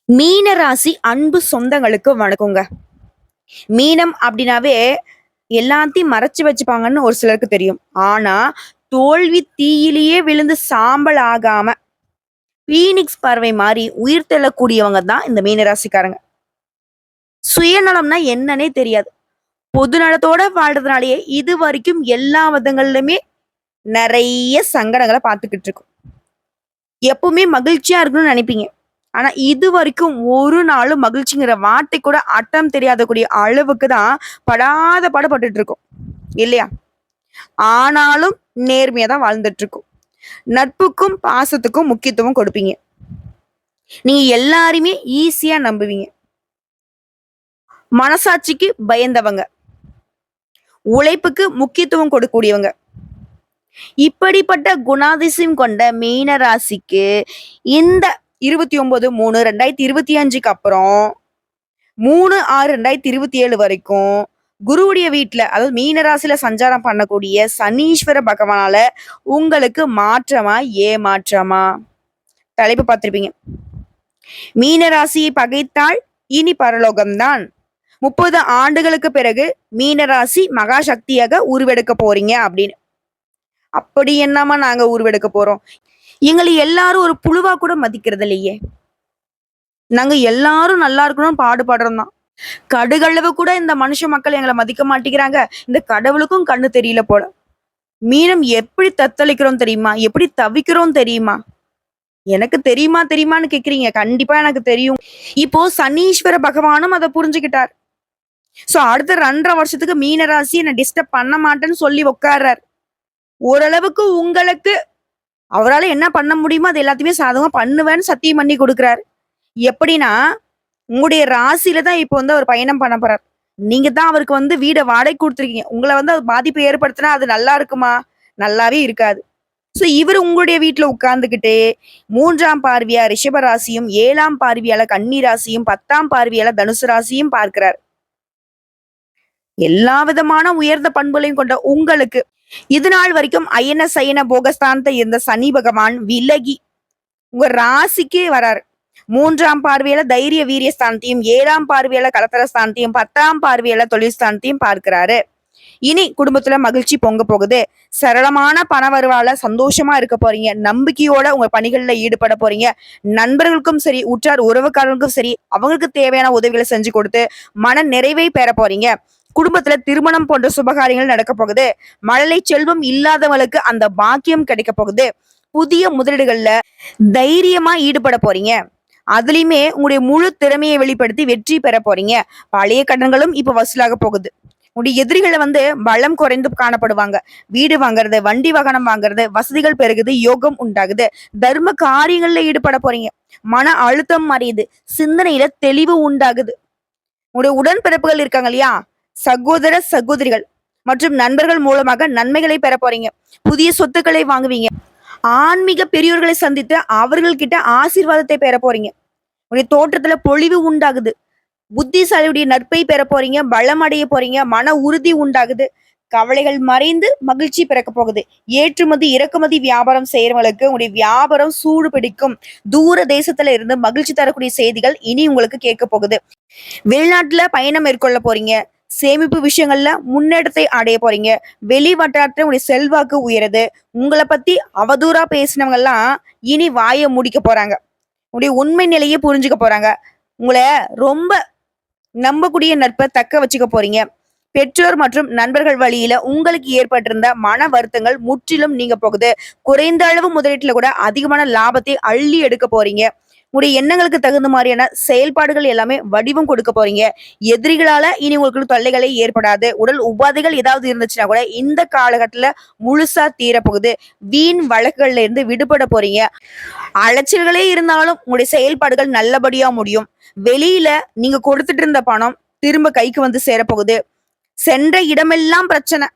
மீன ராசி அன்பு சொந்தங்களுக்கு வணக்கங்க. மீனம் அப்படின்னாவே எல்லாத்தையும் மறைச்சு வச்சுப்பாங்கன்னு ஒரு சிலருக்கு தெரியும். ஆனா, தோல்வி தீயிலேயே விழுந்து சாம்பல் ஆகாம, பீனிக்ஸ் பறவை மாரி உயிர் தெள்ளக்கூடியவங்க தான் இந்த மீன ராசிக்காரங்க. சுயநலம்னா என்னன்னே தெரியாது. பொது நலத்தோட வாழ்றதுனாலயே இதுவரைக்கும் எல்லா விதங்கள்லுமே நெறைய சங்கடங்கள பார்த்துக்கிட்டு இருக்கோம். எப்பவுமே மகிழ்ச்சியா இருக்கணும்னு நெனைப்பீங்க. ஆனா, இதுவரைக்கும் ஒரு நாளும் மகிழ்ச்சிங்கிற வார்த்தை கூட அர்த்தம் தெரியாத கூடிய அளவுக்கு தான் படாத பாடு பட்டுட்டு இருக்கோம். இல்லையா? ஆனாலும் நேர்மையா தான் வாழ்ந்துட்டு இருக்கோம். நட்புக்கும், பாசத்துக்கும் முக்கியத்துவம் கொடுப்பீங்க. நீங்க எல்லாரையுமே ஈஸியா நம்புவீங்க. மனசாட்சிக்கு பயந்தவங்க. உழைப்புக்கு முக்கியத்துவம் கொடுக்கக்கூடியவங்க. இப்படிப்பட்ட குணாதிசயம் கொண்ட மீன ராசிக்கு இந்த 29/3/2025க்கு அப்புறம் 3/6/2027 வரைக்கும் குருவுடைய வீட்ல, அதாவது மீன ராசியில சஞ்சாரம் பண்ணக்கூடிய சனீஸ்வர பகவானால உங்களுக்கு மாற்றமா, ஏமாற்றமா? தலைப்பு பார்த்திருப்பீங்க. மீன ராசியை பகைத்தால் இனி பரலோகம்தான். 30 ஆண்டுகளுக்கு பிறகு மீன ராசி மகா சக்தியாக உருவெடுக்க போறீங்க அப்படின்னு. அப்படி என்னம்மா நாங்க உருவெடுக்க போறோம்? எங்களை எல்லாரும் ஒரு புழுவா கூட மதிக்கிறது இல்லையே. நாங்க எல்லாரும் நல்லா இருக்கணும்னு பாடுபடுறோம் தான். கடுகளவு கூட இந்த மனுஷ மக்கள் எங்கள மதிக்க மாட்டேங்கிறாங்க. இந்த கடவுளுக்கும் கண்ணு தெரியல போல. மீனம் எப்படி தத்தளிக்கிறோம் தெரியுமா? எப்படி தவிக்கிறோம் தெரியுமா? எனக்கு தெரியுமா தெரியுமான்னு கேக்குறீங்க. கண்டிப்பா எனக்கு தெரியும். இப்போ சனீஸ்வர பகவானும் அத புரிஞ்சுக்கிட்டார். சோ அடுத்த 2.5 வருஷத்துக்கு மீன ராசி என்ன டிஸ்டர்ப் பண்ண மாட்டேன்னு சொல்லி உட்கார்றார். ஓரளவுக்கு உங்களுக்கு அவரால என்ன பண்ண முடியுமோ அது எல்லாத்தையுமே சாதகமா பண்ணுவேன்னு சத்தியம் பண்ணி கொடுக்குறாரு. எப்படின்னா, உங்களுடைய ராசியில தான் இப்போ வந்து அவர் பயணம் பண்ண போறார். நீங்க தான் அவருக்கு வந்து வீட வாடகைக்கு குடுத்துருக்கீங்க. உங்கள வந்து அது பாதிப்பு ஏற்படுத்தினா அது நல்லா இருக்குமா? நல்லாவே இருக்காது. சோ இவரு உங்களுடைய வீட்ல உட்கார்ந்துகிட்டு 3ஆம் பார்வையா ரிஷப ராசியும், 7ஆம் பார்வையால கன்னி ராசியும், 10ஆம் பார்வையால தனுசு ராசியும் பார்க்கிறார். எல்லா விதமான உயர்ந்த பண்புகளையும் கொண்ட உங்களுக்கு இது நாள் வரைக்கும் அயன சயன போகஸ்தானத்தை இருந்த சனி பகவான் விலகி உங்க ராசிக்கே வராரு. 3ஆம் பார்வையில தைரிய வீரிய ஸ்தானத்தையும், 7ஆம் பார்வையில கலத்தர ஸ்தானத்தையும், 10ஆம் பார்வையில தொழில் ஸ்தானத்தையும் பார்க்கிறாரு. இனி குடும்பத்துல மகிழ்ச்சி பொங்க போகுது. சரளமான பண வருவால சந்தோஷமா இருக்க போறீங்க. நம்பிக்கையோட உங்க பணிகள்ல ஈடுபட போறீங்க. நண்பர்களுக்கும் சரி, உற்றார் உறவுக்காரர்களுக்கும் சரி, அவங்களுக்கு தேவையான உதவிகளை செஞ்சு கொடுத்து மன நிறைவை பெற போறீங்க. குடும்பத்துல திருமணம் போன்ற சுபகாரியங்கள் நடக்க போகுது. மழலை செல்வம் இல்லாதவங்களுக்கு அந்த பாக்கியம் கிடைக்க போகுது. புதிய முதலீடுகள்ல தைரியமா ஈடுபட போறீங்க. அதுலயுமே உங்களுடைய முழு திறமையை வெளிப்படுத்தி வெற்றி பெற போறீங்க. பழைய கடன்களும் இப்ப வசூலாக போகுது. உங்களுடைய எதிரிகளை வந்து பலம் குறைந்து காணப்படுவாங்க. வீடு வாங்குறது, வண்டி வாகனம் வாங்குறது, வசதிகள் பெருகுது, யோகம் உண்டாகுது. தர்ம காரியங்கள்ல ஈடுபட போறீங்க. மன அழுத்தம் மறையுது. சிந்தனையில தெளிவு உண்டாகுது. உங்களுடைய உடன்பிறப்புகள் இருக்காங்க இல்லையா, சகோதர சகோதரிகள் மற்றும் நண்பர்கள் மூலமாக நன்மைகளை பெற போறீங்க. புதிய சொத்துக்களை வாங்குவீங்க. ஆன்மீக பெரியோர்களை சந்தித்து அவர்கள்கிட்ட ஆசீர்வாதத்தை பெற போறீங்க. உங்களுடைய தோற்றத்துல பொலிவு உண்டாகுது. புத்திசாலியுடைய நட்பை பெற போறீங்க. பலம் அடைய போறீங்க. மன உறுதி உண்டாகுது. கவலைகள் மறைந்து மகிழ்ச்சி பிறக்க போகுது. ஏற்றுமதி இறக்குமதி வியாபாரம் செய்யறவங்களுக்கு உங்களுடைய வியாபாரம் சூடு பிடிக்கும். தூர தேசத்துல இருந்து மகிழ்ச்சி தரக்கூடிய செய்திகள் இனி உங்களுக்கு கேட்க போகுது. வெளிநாட்டுல பயணம் மேற்கொள்ள போறீங்க. சேமிப்பு விஷயங்கள்ல முன்னேற்றத்தை அடைய போறீங்க. வெளி வட்டாரத்துல உங்களுடைய செல்வாக்கு உயருது. உங்களை பத்தி அவதூறா பேசினவங்க எல்லாம் இனி வாயை முடிக்க போறாங்க. உங்களுடைய உண்மை நிலையை புரிஞ்சுக்க போறாங்க. உங்களை ரொம்ப நம்பக்கூடிய நட்பை தக்க வச்சுக்க போறீங்க. பெற்றோர் மற்றும் நண்பர்கள் வழியில உங்களுக்கு ஏற்பட்டிருந்த மன வருத்தங்கள் முற்றிலும் நீங்க போகுது. குறைந்த அளவு முதலீட்டுல கூட அதிகமான லாபத்தை அள்ளி எடுக்க போறீங்க. உங்களுடைய எண்ணங்களுக்கு தகுந்த மாதிரியான செயல்பாடுகள் எல்லாமே வடிவம் கொடுக்க போறீங்க. எதிரிகளால இனி உங்களுக்கு தொல்லைகளே ஏற்படாது. உடல் உபாதைகள் ஏதாவது இருந்துச்சுன்னா கூட இந்த காலகட்டத்துல முழுசா தீரப்போகுது. வீண் வழக்குகள்ல இருந்து விடுபட போறீங்க. அலைச்சல்களே இருந்தாலும் உங்களுடைய செயல்பாடுகள் நல்லபடியா முடியும். வெளியில நீங்க கொடுத்துட்டு இருந்த பணம் திரும்ப கைக்கு வந்து சேரப்போகுது. சென்ற இடமெல்லாம் பிரச்சனை.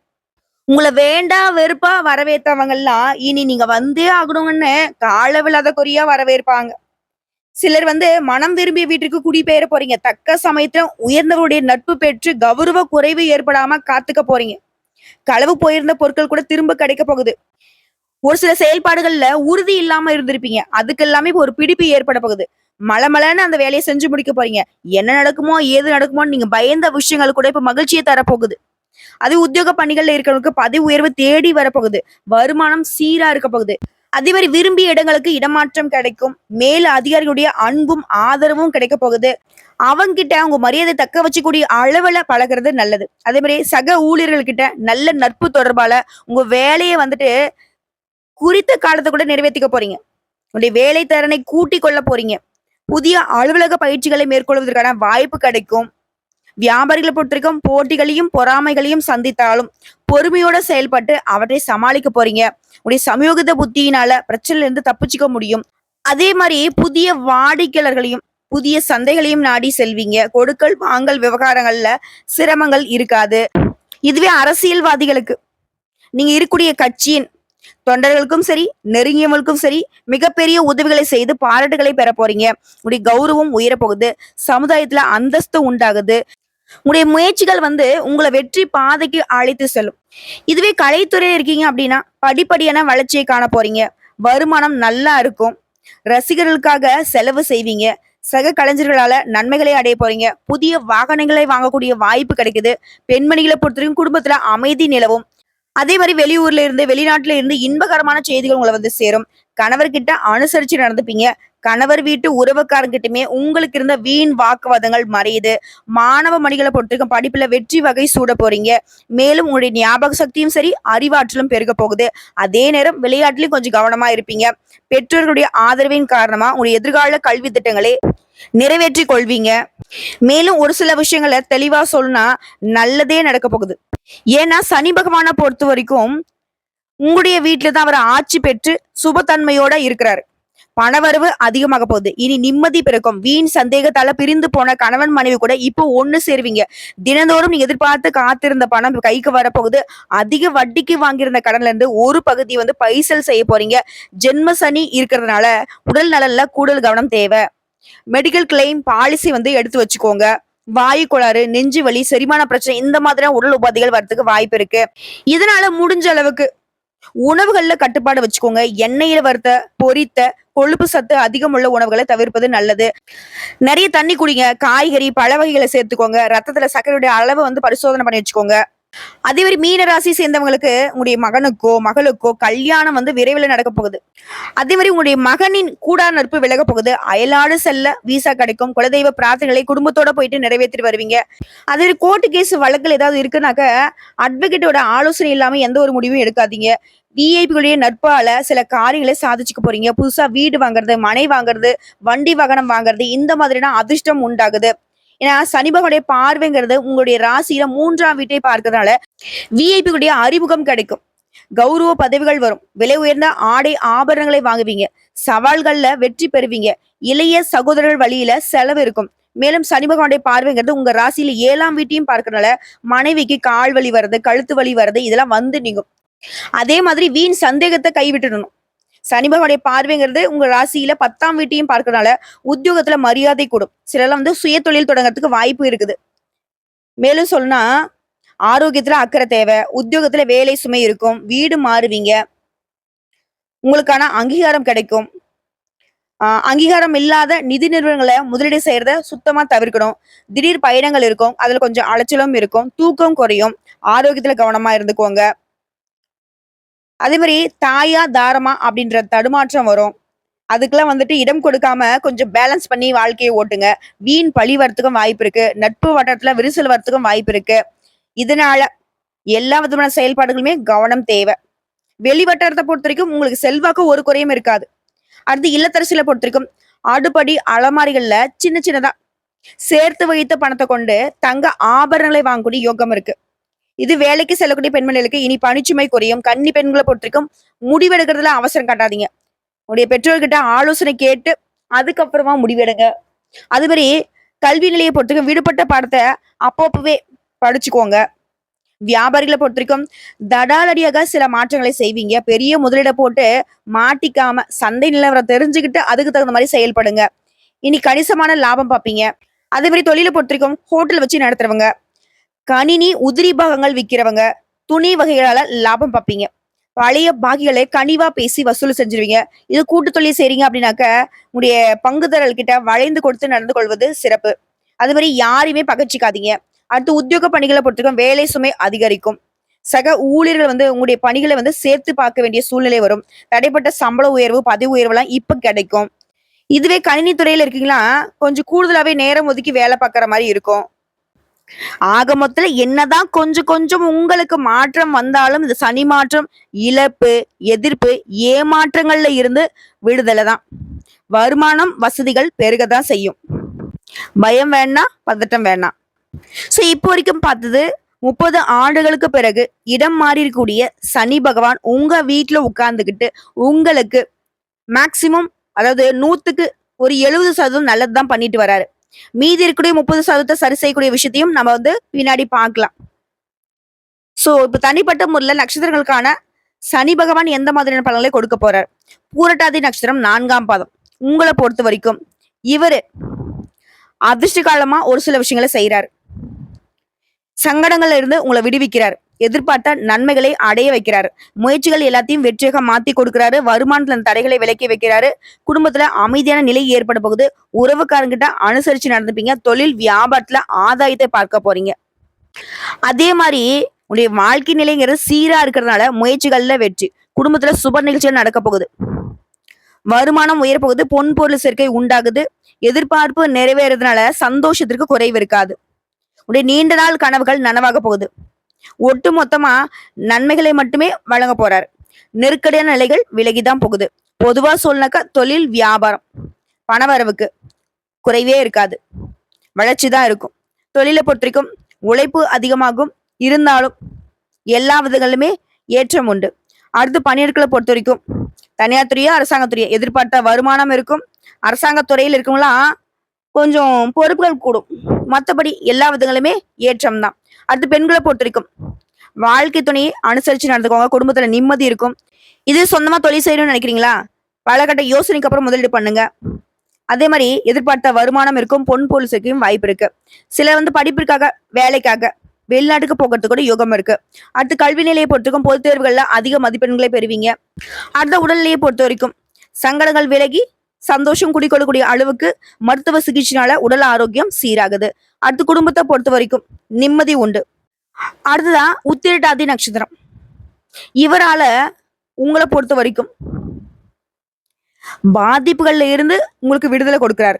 உங்களை வேண்டா வெறுப்பா வரவேற்றவங்க எல்லாம் இனி நீங்க வந்தே ஆகணும்னு காலவில்லாத குறியா வரவேற்பாங்க. சிலர் வந்து மனம் விரும்பிய வீட்டுக்கு குடிபெயர போறீங்க. தக்க சமயத்துல உயர்ந்தவருடைய நட்பு பெற்று கௌரவ குறைவு ஏற்படாம காத்துக்க போறீங்க. களவு போயிருந்த பொருட்கள் கூட திரும்ப கிடைக்க போகுது. ஒரு சில செயல்பாடுகள்ல உறுதி இல்லாம இருந்திருப்பீங்க. அதுக்கு எல்லாமே இப்ப ஒரு பிடிப்பு ஏற்பட போகுது. மளமளன்னு அந்த வேலைய செஞ்சு முடிக்க போறீங்க. என்ன நடக்குமோ, ஏது நடக்குமோன்னு நீங்க பயந்த விஷயங்கள் கூட இப்ப மகிழ்ச்சிய தரப்போகுது. அது உத்தியோக பணிகள்ல இருக்கிறவங்களுக்கு பதவி உயர்வு தேடி வரப்போகுது. வருமானம் சீரா இருக்க போகுது. அதே மாரி விரும்பிய இடங்களுக்கு இடமாற்றம் கிடைக்கும். மேல் அதிகாரிகளுடைய அன்பும், ஆதரவும் கிடைக்க போகுது. அவங்கிட்ட உங்க மரியாதை தக்க வச்சுக்கூடிய அளவுல பழகுறது நல்லது. அதே மாரி சக ஊழியர்கள் கிட்ட நல்ல நட்பு தொடர்பால உங்க வேலைய வந்துட்டு குறித்த காலத்த கூட நிறைவேத்திக்க போறீங்க. உங்களுடைய வேலை திறனை கூட்டிக் கொள்ள போறீங்க. புதிய அலுவலக பயிற்சிகளை மேற்கொள்வதற்கான வாய்ப்பு கிடைக்கும். வியாபாரிகளை பொறுத்தவரைக்கும் போட்டிகளையும், பொறாமைகளையும் சந்தித்தாலும், பொறுமையோட செயல்பட்டு அவற்றை சமாளிக்க போறீங்க. உங்களுடைய சமயோகித புத்தியினால பிரச்சனையில இருந்து தப்பிச்சுக்க முடியும். அதே மாரி புதிய வாடிக்கையாளர்களையும், புதிய சந்தைகளையும் நாடி செல்வீங்க. கொடுக்கல், வாங்கல் விவகாரங்கள்ல சிரமங்கள் இருக்காது. இதுவே அரசியல்வாதிகளுக்கு நீங்க இருக்கக்கூடிய கட்சியின் தொண்டர்களுக்கும் சரி, நெருங்கியவங்களுக்கும் சரி, மிகப்பெரிய உதவிகளை செய்து பாராட்டுகளை பெற போறீங்க. உங்களுடைய கௌரவம் உயரப் போகுது. சமுதாயத்துல அந்தஸ்து உண்டாகுது. உங்களுடைய முயற்சிகள் உங்கள வெற்றி பாதைக்கு அழைத்து செல்லும். இதுவே கலைத்துறையில இருக்கீங்க அப்படின்னா, படிப்படியான வளர்ச்சியை காண போறீங்க. வருமானம் நல்லா இருக்கும். ரசிகர்களுக்காக செலவு செய்வீங்க. சக கலைஞர்களால நன்மைகளை அடைய போறீங்க. புதிய வாகனங்களை வாங்கக்கூடிய வாய்ப்பு கிடைக்குது. பெண்மணிகளை பொறுத்தவரைக்கும் குடும்பத்துல அமைதி நிலவும். அதே மாரி வெளியூர்ல இருந்து, வெளிநாட்டுல இருந்து இன்பகரமான செய்திகள் உங்கள சேரும். கணவர்கிட்ட அனுசரிச்சு நடந்துப்பீங்க. கணவர் வீட்டு உறவுக்காரங்கிட்டயுமே உங்களுக்கு இருந்த வீண் வாக்குவாதங்கள் மறையுது. மாணவ மணிகள பொறுத்தவரைக்கும் படிப்புல வெற்றி வகை சூட போறீங்க. மேலும் உங்களுடைய ஞாபக சக்தியும் சரி, அறிவாற்றலும் பெருக போகுது. அதே நேரம் விளையாட்டுலயும் கொஞ்சம் கவனமா இருப்பீங்க. பெற்றோர்களுடைய ஆதரவின் காரணமா உங்களுடைய எதிர்கால கல்வி திட்டங்களை நிறைவேற்றிக் கொள்வீங்க. மேலும் ஒரு சில விஷயங்கள தெளிவா சொல்லணும்னா, நல்லதே நடக்க போகுது. ஏன்னா சனி பகவான பொறுத்த வரைக்கும் உங்களுடைய வீட்டுல தான் அவர் ஆட்சி பெற்று சுபத்தன்மையோட இருக்கிறாரு. பணவரவு அதிகமாக போகுது. இனி நிம்மதி பிறக்கும். வீண் சந்தேகத்தால பிரிந்து போன கணவன் மனைவி கூட இப்போ ஒண்ணு சேருவீங்க. தினந்தோறும் நீங்க எதிர்பார்த்து காத்திருந்த பணம் கைக்கு வரப்போகுது. அதிக வட்டிக்கு வாங்கியிருந்த கடன்ல இருந்து ஒரு பகுதி பைசல் செய்ய போறீங்க. ஜென்ம சனி இருக்கிறதுனால உடல் நலன்ல கூடுதல் கவனம் தேவை. மெடிக்கல் கிளைம் பாலிசி எடுத்து வச்சுக்கோங்க. வாயு கோளாறு, நெஞ்சு வலி, செரிமான பிரச்சனை இந்த மாதிரியான உடல் உபாதைகள் வரதுக்கு வாய்ப்பு இருக்கு. இதனால முடிஞ்ச அளவுக்கு உணவுகள்ல கட்டுப்பாடு வச்சுக்கோங்க. எண்ணெயில வறுத்த, பொரித்த, கொழுப்பு சத்து அதிகம் உள்ள உணவுகளை தவிர்ப்பது நல்லது. நிறைய தண்ணி குடிங்க. காய்கறி, பழ வகைகளை சேர்த்துக்கோங்க. ரத்தத்துல சர்க்கரையுடைய அளவு பரிசோதனை பண்ணி வச்சுக்கோங்க. அதே மாதிரி மீன ராசி சேர்ந்தவங்களுக்கு உங்களுடைய மகனுக்கோ மகளுக்கோ கல்யாணம் விரைவில் நடக்க போகுது. அதே மாதிரி உங்களுடைய மகனின் கூடா நட்பு விலக போகுது. அயலாடு செல்ல விசா கிடைக்கும். குலதெய்வ பிரார்த்தனைகளை குடும்பத்தோட போயிட்டு நிறைவேற்றிட்டு வருவீங்க. அதே கோர்ட்டு கேஸ் வழக்குகள் ஏதாவது இருக்குனாக்க அட்வொகேட்டோட ஆலோசனை இல்லாம எந்த ஒரு முடிவும் எடுக்காதீங்க. விஐபிகளுடைய நட்பால சில காரியங்களை சாதிச்சுக்க போறீங்க. புதுசா வீடு வாங்குறது, மனை வாங்குறது, வண்டி வாகனம் வாங்குறது இந்த மாதிரினா அதிர்ஷ்டம் உண்டாகுது. ஏன்னா சனி பகவானுடைய பார்வைங்கிறது உங்களுடைய ராசியில 3ஆம் வீட்டை பார்க்கறதுனால விஐபிகளுடைய அறிமுகம் கிடைக்கும். கௌரவ பதவிகள் வரும். விலை உயர்ந்த ஆடை ஆபரணங்களை வாங்குவீங்க. சவால்கள்ல வெற்றி பெறுவீங்க. இளைய சகோதரர்கள் வழியில செலவு இருக்கும். மேலும் சனி பகவானுடைய பார்வைங்கிறது உங்க ராசியில 7ஆம் வீட்டையும் பார்க்கறதுனால மனைவிக்கு கால் வலி வருது, கழுத்து வலி வருது, இதெல்லாம் நீங்கும். அதே மாதிரி வீண் சந்தேகத்தை கைவிட்டுடணும். சனி பகவானுடைய பார்வைங்கிறது உங்க ராசியில 10ஆம் வீட்டையும் பார்க்கறதுனால உத்தியோகத்துல மரியாதை கூடும். சிலர்லாம் சுய தொழில் தொடங்குறதுக்கு வாய்ப்பு இருக்குது. மேலும் சொன்னா ஆரோக்கியத்துல அக்கறை தேவை. உத்தியோகத்துல வேலை சுமை இருக்கும். வீடு மாறுவீங்க. உங்களுக்கான அங்கீகாரம் கிடைக்கும். அங்கீகாரம் இல்லாத நிதி நிறுவனங்களை முதலீடு செய்யறத சுத்தமா தவிர்க்கணும். திடீர் பயணங்கள் இருக்கும். அதுல கொஞ்சம் அலைச்சலும் இருக்கும். தூக்கம் குறையும். ஆரோக்கியத்துல கவனமா இருந்துக்கோங்க. அதே மாதிரி தாயா தாரமா அப்படின்ற தடுமாற்றம் வரும். அதுக்கெல்லாம் இடம் கொடுக்காம கொஞ்சம் பேலன்ஸ் பண்ணி வாழ்க்கையை ஓட்டுங்க. வீண் பழி வரத்துக்கும் வாய்ப்பு இருக்கு. நட்பு வட்டத்துல விரிசல் வரத்துக்கும் வாய்ப்பு இருக்கு. இதனால எல்லா விதமான செயல்பாடுகளுமே கவனம் தேவை. வெளி வட்டாரத்தை பொறுத்த வரைக்கும் உங்களுக்கு செல்வாக்கு ஒரு குறையும் இருக்காது. அடுத்து இல்லத்தரசில பொறுத்த வரைக்கும் அடுப்படி அலமாரிகள்ல சின்ன சின்னதா சேர்த்து வைத்த பணத்தை கொண்டு தங்க ஆபரணங்களை வாங்கக்கூடிய யோகம் இருக்கு. இது வேலைக்கு செல்லக்கூடிய பெண்மணிகளுக்கு இனி பணிச்சுமை குறையும். கன்னி பெண்களை பொறுத்த வரைக்கும் முடிவெடுக்கிறதுல அவசரம் காட்டாதீங்க. உங்களுடைய பெற்றோர்கிட்ட ஆலோசனை கேட்டு அதுக்கப்புறமா முடிவெடுங்க. அது மாதிரி கல்வி நிலையை பொறுத்த வரைக்கும் விடுபட்ட பாடத்தை அப்பப்பவே படிச்சுக்கோங்க. வியாபாரிகளை பொறுத்த வரைக்கும் தடாலடியாக சில மாற்றங்களை செய்வீங்க. பெரிய முதலீட போட்டு மாட்டிக்காம சந்தை நிலவரம் தெரிஞ்சுக்கிட்டு அதுக்கு தகுந்த மாதிரி செயல்படுங்க. இனி கணிசமான லாபம் பார்ப்பீங்க. அதே மாதிரி தொழிலை பொறுத்த வரைக்கும் ஹோட்டல் வச்சு நடத்துறவங்க, கணினி உதிரி பாகங்கள் விற்கிறவங்க, துணி வகைகளால லாபம் பார்ப்பீங்க. பழைய பாக்கிகளை கனிவா பேசி வசூல் செஞ்சிருவீங்க. இது கூட்டு தொழில் செய்றீங்க அப்படின்னாக்க, உங்களுடைய பங்குதாரர்கள் கிட்ட வளைந்து கொடுத்து நடந்து கொள்வது சிறப்பு. அது மாரி யாரையுமே பகச்சிக்காதீங்க. அடுத்து உத்தியோக பணிகள பொறுத்தவரைக்கும் வேலை சுமை அதிகரிக்கும். சக ஊழியர்கள் உங்களுடைய பணிகள சேர்த்து பார்க்க வேண்டிய சூழ்நிலை வரும். தடைப்பட்ட சம்பள உயர்வு, பதவி உயர்வுலாம் இப்ப கிடைக்கும். இதுவே கணினி துறையில இருக்கீங்களா, கொஞ்சம் கூடுதலாவே நேரம் ஒதுக்கி வேலை பார்க்குற மாரி இருக்கும். ஆக மொத்தத்துல என்னதான் கொஞ்சம் கொஞ்சம் உங்களுக்கு மாற்றம் வந்தாலும், இந்த சனி மாற்றம் இழப்பு, எதிர்ப்பு, ஏமாற்றங்கள்ல இருந்து விடுதலை தான். வருமானம், வசதிகள் பெருகத்தான் செய்யும். பயம் வேண்டாம், பதட்டம் வேண்டாம். சோ இப்போ வரைக்கும் பார்த்தது 30 ஆண்டுகளுக்கு பிறகு இடம் மாறி இருக்கக்கூடிய சனி பகவான் உங்க வீட்டுல உட்கார்ந்துகிட்டு உங்களுக்கு மேக்சிமம், அதாவது 100க்கு ஒரு 70% நல்லதுதான் பண்ணிட்டு வராரு. மீதி இருக்கக்கூடிய 30% சரி செய்யக்கூடிய விஷயத்தையும் நம்ம பின்னாடி பார்க்கலாம். சோ இப்ப தனிப்பட்ட முறையில நட்சத்திரங்களுக்கான சனி பகவான் எந்த மாதிரியான பலன்களை கொடுக்க போறார்? பூரட்டாதி நட்சத்திரம் 4ஆம் பாதம். உங்களை பொறுத்த வரைக்கும் இவரு அதிர்ஷ்ட காலமா ஒரு சில விஷயங்களை செய்யறாரு. சங்கடங்கள்ல இருந்து உங்களை விடுவிக்கிறார். எதிர்பார்த்த நன்மைகளை அடைய வைக்கிறாரு. முயற்சிகள் எல்லாத்தையும் வெற்றியாக மாத்தி கொடுக்கிறாரு. வருமானத்துல தடைகளை விலக்கி வைக்கிறாரு. குடும்பத்துல அமைதியான நிலை ஏற்பட போகுது. உறவுக்காரங்கிட்ட அனுசரிச்சு நடந்துப்பீங்க. தொழில் வியாபாரத்துல ஆதாயத்தை பார்க்க போறீங்க. அதே மாதிரி உடைய வாழ்க்கை நிலைங்கிறது சீரா இருக்கிறதுனால முயற்சிகள்ல வெற்றி. குடும்பத்துல சுப நிகழ்ச்சிகள் நடக்க போகுது. வருமானம் உயர போகுது. பொன் பொருள் சேர்க்கை உண்டாகுது. எதிர்பார்ப்பு நிறைவேறதுனால சந்தோஷத்திற்கு குறைவு இருக்காது. உடைய நீண்ட நாள் கனவுகள் நனவாக போகுது. ஒட்டு மொத்தமா நன்மைகளை மட்டுமே வழங்க போறாரு. நெருக்கடியான நிலைகள் விலகிதான் போகுது. பொதுவா சொல்லனாக்கா தொழில் வியாபாரம் பணவரவுக்கு குறைவே இருக்காது, வளர்ச்சி தான் இருக்கும். தொழிலை பொறுத்த வரைக்கும் உழைப்பு அதிகமாகும். இருந்தாலும் எல்லா விதங்களுமே ஏற்றம் உண்டு. அடுத்து பணியாட்களை பொறுத்த வரைக்கும் தனியார் துறையோ அரசாங்கத்துறையோ எதிர்பார்த்த வருமானம் இருக்கும். அரசாங்க துறையில் இருக்கவங்களாம் கொஞ்சம் பொறுப்புகள் கூடும். மற்றபடி எல்லா விதங்களுமே ஏற்றம் தான். அடுத்து பெண்களை பொறுத்த வரைக்கும் வாழ்க்கை துணையை அனுசரிச்சு நடந்துக்கோங்க. குடும்பத்துல நிம்மதி இருக்கும். இது சொந்தமா தொழில் செய்யணும்னு நினைக்கிறீங்களா, பலகட்ட யோசனைக்கு அப்புறம் முதலீடு பண்ணுங்க. அதே மாதிரி எதிர்பார்த்த வருமானம் இருக்கும். பொன் பொருள் சேர்க்கையும் வாய்ப்பு இருக்கு. சிலர் படிப்பிற்காக, வேலைக்காக வெளிநாட்டுக்கு போகிறதுக்கு கூட யோகம் இருக்கு. அடுத்து கல்வி நிலையை பொறுத்தவரைக்கும் பொதுத் தேர்வுகள்ல அதிக மதிப்பெண்களை பெறுவீங்க. அடுத்த உடல்நிலையை பொறுத்த வரைக்கும் சங்கடங்கள் விலகி சந்தோஷம் குடிக்கொள்ளக்கூடிய அளவுக்கு மருத்துவ சிகிச்சைனால உடல் ஆரோக்கியம் சீராகுது. அடுத்து குடும்பத்தை பொறுத்த வரைக்கும் நிம்மதி உண்டு. அடுத்ததான் உத்திரட்டாதி நட்சத்திரம். இவரால உங்களை பொறுத்த வரைக்கும் பாதிப்புகள்ல இருந்து உங்களுக்கு விடுதலை கொடுக்கிறாரு.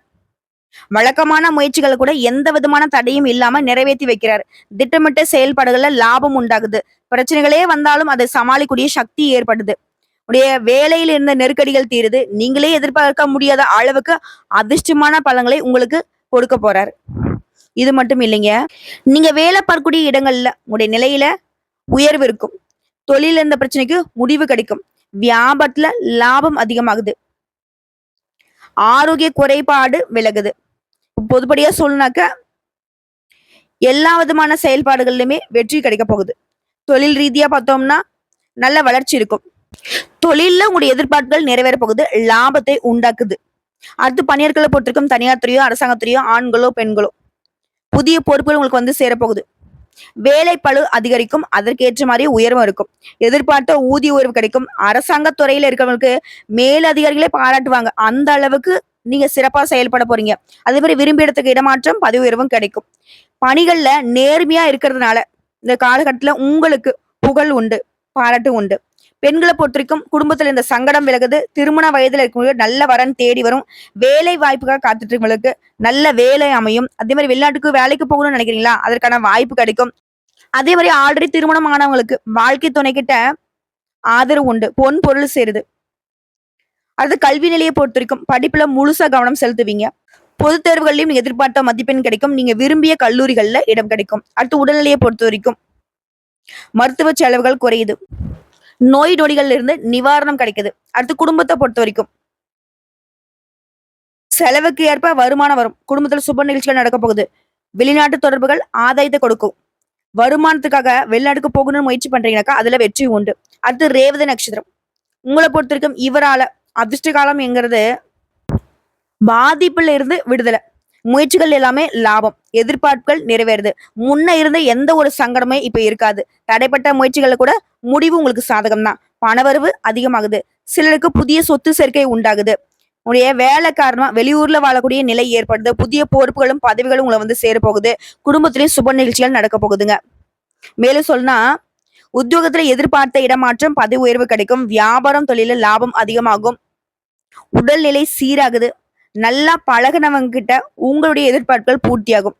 வழக்கமான முயற்சிகளை கூட எந்த விதமான தடையும் இல்லாம நிறைவேற்றி வைக்கிறார். திட்டமிட்ட செயல்பாடுகள்ல லாபம் உண்டாகுது. பிரச்சனைகளே வந்தாலும் அதை சமாளிக்கூடிய சக்தி ஏற்படுது. உடைய வேலையில் இருந்த நெருக்கடிகள் தீருது. நீங்களே எதிர்பார்க்க முடியாத அளவுக்கு அதிர்ஷ்டமான பலன்களை உங்களுக்கு கொடுக்க போறாரு. இது மட்டும் இல்லைங்க, நீங்க வேலை பார்க்கக்கூடிய இடங்கள்ல உங்களுடைய நிலையில உயர்வு இருக்கும். தொழில இருந்த பிரச்சனைக்கு முடிவு கிடைக்கும். வியாபாரத்துல லாபம் அதிகமாகுது. ஆரோக்கிய குறைபாடு விலகுது. பொதுப்படியா சொல்லனாக்க எல்லா விதமான செயல்பாடுகளிலுமே வெற்றி கிடைக்க போகுது. தொழில் ரீதியா பார்த்தோம்னா நல்ல வளர்ச்சி இருக்கும். தொழில்ல உங்களுடைய எதிர்பார்ப்புகள் நிறைவேற போகுது. லாபத்தை உண்டாக்குது. அடுத்து பணியாட்களை பொறுத்திருக்கும் தனியார் துறையோ அரசாங்கத்துறையோ ஆண்களோ பெண்களோ புதிய பொறுப்புகள் உங்களுக்கு சேரப்போகுது. வேலை பளு அதிகரிக்கும். அதற்கேற்ற மாதிரி உயர்வும் இருக்கும். எதிர்பார்த்த ஊதிய உயர்வு கிடைக்கும். அரசாங்க துறையில இருக்கிறவங்களுக்கு மேல் அதிகாரிகளே பாராட்டுவாங்க. அந்த அளவுக்கு நீங்க சிறப்பா செயல்பட போறீங்க. அதே மாதிரி விரும்பிய இடத்துக்கு இடமாற்றம், பதவி உயர்வும் கிடைக்கும். பணிகள்ல நேர்மையா இருக்கிறதுனால இந்த காலகட்டத்துல உங்களுக்கு புகழ் உண்டு, பாராட்டு உண்டு. பெண்களை பொறுத்திருக்கும் குடும்பத்துல இந்த சங்கடம் விலகுது. திருமண வயதுல இருக்கவங்களுக்கு நல்ல வரன் தேடி வரும். வேலை வாய்ப்புக்காக காத்துட்டு இருக்கவங்களுக்கு நல்ல வேலை அமையும். அதே மாதிரி வெளிநாட்டுக்கு வேலைக்கு போகணும்னு நினைக்கிறீங்களா, அதற்கான வாய்ப்பு கிடைக்கும். அதே மாதிரி ஆல்ரெடி திருமணம் ஆனவங்களுக்கு வாழ்க்கை துணை கிட்ட ஆதரவு உண்டு. பொன் பொருள் சேருது. அது கல்வி நிலையை பொறுத்த வரைக்கும் படிப்புல முழுசா கவனம் செலுத்துவீங்க. பொது தேர்வுகள்லயும் நீங்க எதிர்பார்த்த மதிப்பெண் கிடைக்கும். நீங்க விரும்பிய கல்லூரிகள்ல இடம் கிடைக்கும். அடுத்து உடல்நிலையை பொறுத்த வரைக்கும் மருத்துவ செலவுகள் குறையுது. நோய் நொடிகள்ல இருந்து நிவாரணம் கிடைக்குது. அடுத்து குடும்பத்தை பொறுத்த வரைக்கும் செலவுக்கு ஏற்ப வருமானம் வரும். குடும்பத்துல சுப நிகழ்ச்சிகள் நடக்க போகுது. வெளிநாட்டு தொடர்புகள் ஆதாயத்தை கொடுக்கும். வருமானத்துக்காக வெளிநாட்டுக்கு போகணும்னு முயற்சி பண்றீங்கன்னாக்கா அதுல வெற்றி உண்டு. அடுத்து ரேவதி நட்சத்திரம். உங்களை பொறுத்த வரைக்கும் இவரால அதிர்ஷ்ட காலம் என்கிறது பாதிப்புல இருந்து விடுதலை. முயற்சிகள் எல்லாமே லாபம். எதிர்பார்ப்புகள் நிறைவேறுது. முன்ன இருந்த எந்த ஒரு சங்கடமே இப்ப இருக்காது. தடைப்பட்ட முயற்சிகளை கூட முடிவு உங்களுக்கு சாதகம் தான். பணவரவு அதிகமாகுது. சிலருக்கு புதிய சொத்து சேர்க்கை உண்டாகுது. உங்களுடைய வேலை காரணமா வெளியூர்ல வாழக்கூடிய நிலை ஏற்படுது. புதிய பொறுப்புகளும் பதவிகளும் உங்களை வந்து சேர போகுது. குடும்பத்திலேயும் சுப நிகழ்ச்சிகள் நடக்க போகுதுங்க. மேலும் சொன்னா உத்தியோகத்துல எதிர்பார்த்த இடமாற்றம், பதவி உயர்வு கிடைக்கும். வியாபாரம் தொழில லாபம் அதிகமாகும். உடல்நிலை சீராகுது. நல்லா பழகினவங்க கிட்ட உங்களுடைய எதிர்பார்ப்புகள் பூர்த்தியாகும்.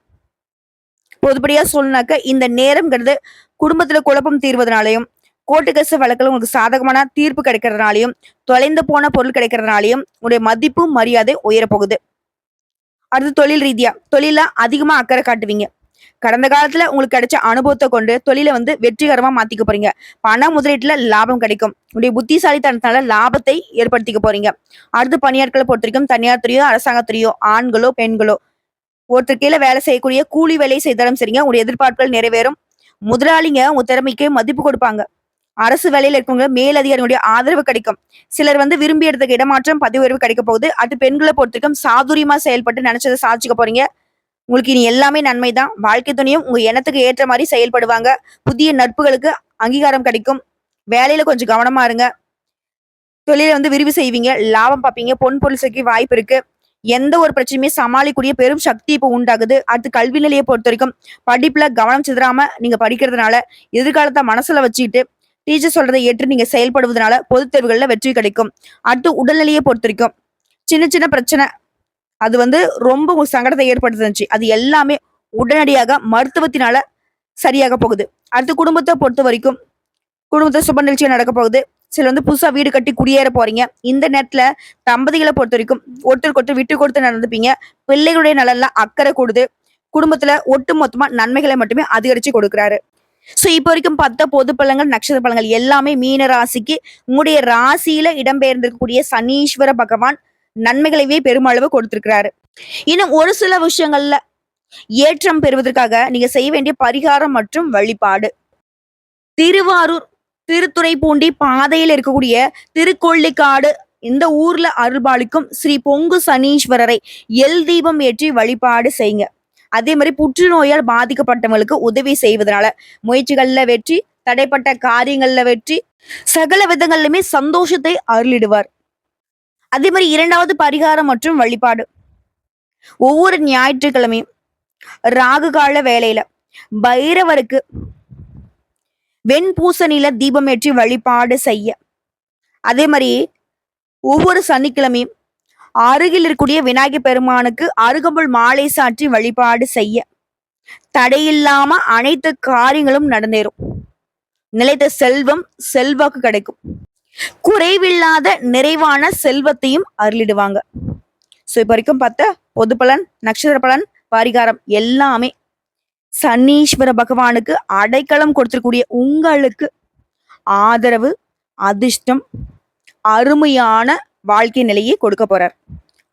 பொதுப்படியா சொல்லனாக்க இந்த நேரம்ங்கிறது குடும்பத்துல குழப்பம் தீர்வதனாலையும், கோர்ட்டு கேஸ் வழக்குல உங்களுக்கு சாதகமான தீர்ப்பு கிடைக்கிறதுனாலையும், தொலைந்து போன பொருள் கிடைக்கிறதுனாலையும் உங்களுடைய மதிப்பு மரியாதை உயரப்போகுது. அடுத்து தொழில் ரீதியா தொழில அதிகமா அக்கறை காட்டுவீங்க. கடந்த காலத்துல உங்களுக்கு கிடைச்ச அனுபவத்தை கொண்டு தொழிலை வந்து வெற்றிகரமா மாத்திக்க போறீங்க. பண முதலீட்டுல லாபம் கிடைக்கும். உங்களுடைய புத்திசாலித்தனத்தால லாபத்தை ஏற்படுத்திக்க போறீங்க. அடுத்து பணியாட்களை பொறுத்த வரைக்கும் தனியார் துறையோ அரசாங்கத்துறையோ ஆண்களோ பெண்களோ ஒருத்தர் கீழே வேலை செய்யக்கூடிய கூலி வேலை செய்தாலும் சரிங்க, உங்களுடைய எதிர்பார்ப்புகள் நிறைவேறும். முதலாளிங்க உங்க திறமைக்கு மதிப்பு கொடுப்பாங்க. அரசு வேலையில இருக்கவங்க மேலதிகாரிகளுடைய ஆதரவு கிடைக்கும். சிலர் வந்து விரும்பி எடுத்த இடமாற்றம், பதவி உயர்வு கிடைக்க போகுது. அடுத்து பெண்களை பொறுத்த வரைக்கும் சாதுரியமா செயல்பட்டு நினைச்சதை சாதிச்சுக்க போறீங்க. உங்களுக்கு இனி எல்லாமே நன்மைதான். வாழ்க்கை துணையும் உங்க எண்ணத்துக்கு ஏற்ற மாதிரி செயல்படுவாங்க. புதிய நட்புகளுக்கு அங்கீகாரம் கிடைக்கும். வேலையில கொஞ்சம் கவனமா இருங்க. தொழிலை வந்து விரிவு செய்வீங்க. லாபம் பார்ப்பீங்க. பொன் பொருள் சேர்க்க வாய்ப்பு இருக்கு. எந்த ஒரு பிரச்சனையுமே சமாளிக்கூடிய பெரும் சக்தி இப்போ உண்டாகுது. அடுத்து கல்வி நிலையை பொறுத்த வரைக்கும் படிப்புல கவனம் சிதறாம நீங்க படிக்கிறதுனால, எதிர்காலத்தை மனசுல வச்சுக்கிட்டு டீச்சர் சொல்றதை ஏற்று நீங்க செயல்படுவதனால பொதுத் தேர்வுகள்ல வெற்றி கிடைக்கும். அடுத்து உடல்நிலையை பொறுத்த வரைக்கும் சின்ன சின்ன பிரச்சனை அது வந்து ரொம்ப ஒரு சங்கடத்தை ஏற்படுத்துச்சு. அது எல்லாமே உடனடியாக மருத்துவத்தினால சரியாக போகுது. அடுத்து குடும்பத்தை பொறுத்த வரைக்கும் குடும்பத்தை சுப நிகழ்ச்சியா நடக்க போகுது. சில வந்து புதுசா வீடு கட்டி குடியேற போறீங்க. இந்த நேரத்துல தம்பதிகளை பொறுத்த வரைக்கும் ஒருத்தருக்கு ஒருத்தர் விட்டு கொடுத்து நடந்துப்பீங்க. பிள்ளைகளுடைய நலன்ல அக்கறை கூடுது. குடும்பத்துல ஒட்டு மொத்தமா நன்மைகளை மட்டுமே அதிகரிச்சு கொடுக்குறாரு. சோ இப்ப வரைக்கும் பார்த்த பொது பலன்கள், நட்சத்திர பலன்கள் எல்லாமே மீன ராசிக்கு உங்களுடைய ராசியில இடம்பெயர்ந்திருக்கக்கூடிய சனீஸ்வர பகவான் நன்மைகளைவே பெருமளவு கொடுத்திருக்கிறாரு. இன்னும் ஒரு சில விஷயங்கள்ல ஏற்றம் பெறுவதற்காக நீங்க செய்ய வேண்டிய பரிகாரம் மற்றும் வழிபாடு. திருவாரூர் திருத்துறைப்பூண்டி பாதையில் இருக்கக்கூடிய திருக்கொள்ளிக்காடு இந்த ஊர்ல அருள்பாலிக்கும் ஸ்ரீ பொங்கு சனீஸ்வரரை எல் தீபம் ஏற்றி வழிபாடு செய்யுங்க. அதே மாதிரி புற்றுநோயால் பாதிக்கப்பட்டவங்களுக்கு உதவி செய்வதனால முயற்சிகள்ல வெற்றி, தடைப்பட்ட காரியங்கள்ல வெற்றி, சகல விதங்கள்லுமே சந்தோஷத்தை அருளிடுவார். அதே மாதிரி இரண்டாவது பரிகாரம் மற்றும் வழிபாடு. ஒவ்வொரு ஞாயிற்றுக்கிழமையும் ராகு கால வேலையில பைரவருக்கு வெண்பூசணியில தீபம் ஏற்றி வழிபாடு செய்ய. அதே மாதிரி ஒவ்வொரு சனிக்கிழமையும் அருகில் இருக்கக்கூடிய விநாயகர் பெருமானுக்கு அருகம்புல் மாலை சாற்றி வழிபாடு செய்ய. தடையில்லாம அனைத்து காரியங்களும் நடந்தேறும். நிலைத்த செல்வம் செல்வாக்கு கிடைக்கும். குறைவில்லாத நிறைவான செல்வத்தையும் அருளிடுவாங்க. சோ இப்ப வரைக்கும் பார்த்த பொது பலன், நட்சத்திர பலன், பரிகாரம் எல்லாமே சனீஸ்வர பகவானுக்கு அடைக்கலம் கொடுத்திருக்கூடிய உங்களுக்கு ஆதரவு, அதிர்ஷ்டம், அருமையான வாழ்க்கை நிலையை கொடுக்க போறார்.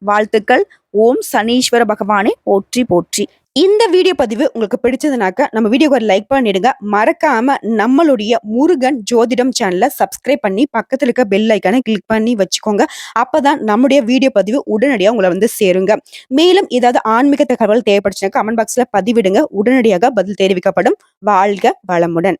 வாழ்த்துக்கள். ஓம் சனீஸ்வர பகவானை போற்றி போற்றி. இந்த வீடியோ பதிவு உங்களுக்கு பிடிச்சதுனாக்க நம்ம வீடியோக்கு ஒரு லைக் பண்ணிடுங்க. மறக்காம நம்மளுடைய முருகன் ஜோதிடம் சேனலை சப்ஸ்கிரைப் பண்ணி பக்கத்துல இருக்க பெல் ஐக்கானை கிளிக் பண்ணி வச்சுக்கோங்க. அப்பதான் நம்முடைய வீடியோ பதிவு உடனடியாக உங்களை வந்து சேருங்க. மேலும் ஏதாவது ஆன்மீக தகவல் தேவைப்படுச்சுன்னா கமெண்ட் பாக்ஸ்ல பதிவிடுங்க. உடனடியாக பதில் தெரிவிக்கப்படும். வாழ்க வளமுடன்.